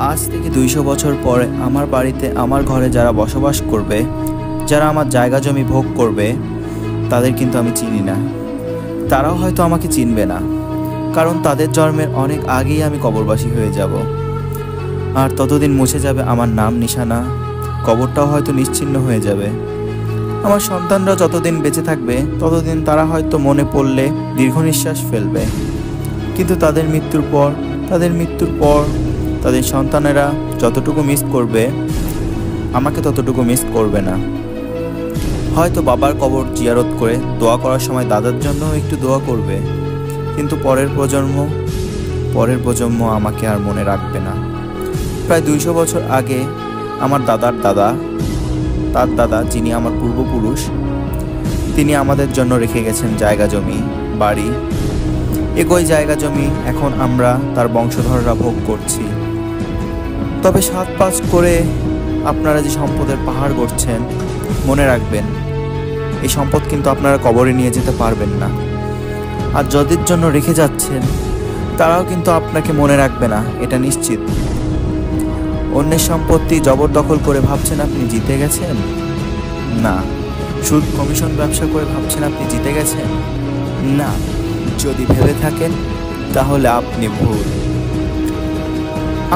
আজ থেকে 200 বছর পরে আমার বাড়িতে আমার ঘরে যারা বসবাস করবে, যারা আমার জায়গা জমি ভোগ করবে, তাদের কিন্তু আমি চিনি না। তারাও হয়তো আমাকে চিনবে না, কারণ তাদের জন্মের অনেক আগেই আমি কবরবাসী হয়ে যাব। আর ততদিন মুছে যাবে আমার নাম নিশানা, কবরটাও হয়তো নিশ্চিহ্ন হয়ে যাবে। আমার সন্তানরা যতদিন বেঁচে থাকবে ততদিন তারা হয়তো মনে পড়লে দীর্ঘ নিঃশ্বাস ফেলবে, কিন্তু তাদের মৃত্যুর পর তাদের সন্তানেরা যতটুকু মিস করবে আমাকে ততটুকু মিস করবে না। হয়তো বাবার কবর জিয়ারত করে দোয়া করার সময় দাদার জন্য একটু দোয়া করবে, কিন্তু পরের প্রজন্ম আমাকে আর মনে রাখবে না। প্রায় 200 বছর আগে আমার দাদার দাদা, তার দাদা যিনি আমার পূর্বপুরুষ, তিনি আমাদের জন্য রেখে গেছেন জায়গা জমি, বাড়ি। একই জায়গা জমি এখন আমরা তার বংশধররা ভোগ করছি। তবে 7-5 করে আপনারা যে সম্পদের পাহাড় গড়ছেন, মনে রাখবেন এই সম্পদ কিন্তু আপনারা কবরে নিয়ে যেতে পারবেন না। আর যাদের জন্য রেখে যাচ্ছেন তারাও কিন্তু আপনাকে মনে রাখবে না, এটা নিশ্চিত। অন্যের সম্পত্তি জবরদখল করে ভাবছেন আপনি জিতে গেছেন? না। সুদ কমিশন ব্যবসা করে ভাবছেন আপনি জিতে গেছেন? না। যদি ভেবে থাকেন তাহলে আপনি ভুল।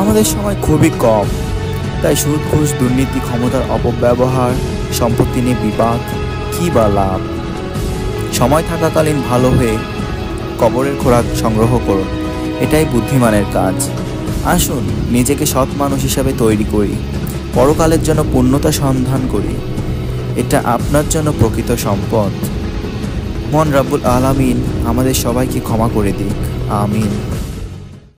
আমাদের সময় খুবই কম, তাই সুদ ঘুষ, দুর্নীতি, ক্ষমতার অপব্যবহার, সম্পত্তি নিয়ে বিবাদ, কি বা লাভ? সময় থাকাকালীন ভালো হয়ে কবরের খোরাক সংগ্রহ করুন, এটাই বুদ্ধিমানের কাজ। আসুন নিজেকে সৎ মানুষ হিসাবে তৈরি করি, পরকালের জন্য পূর্ণতা সন্ধান করি। এটা আপনার জন্য প্রকৃত সম্পদ। মহান রব্বুল আলামিন আমাদের সবাইকে ক্ষমা করে দিক। আমিন।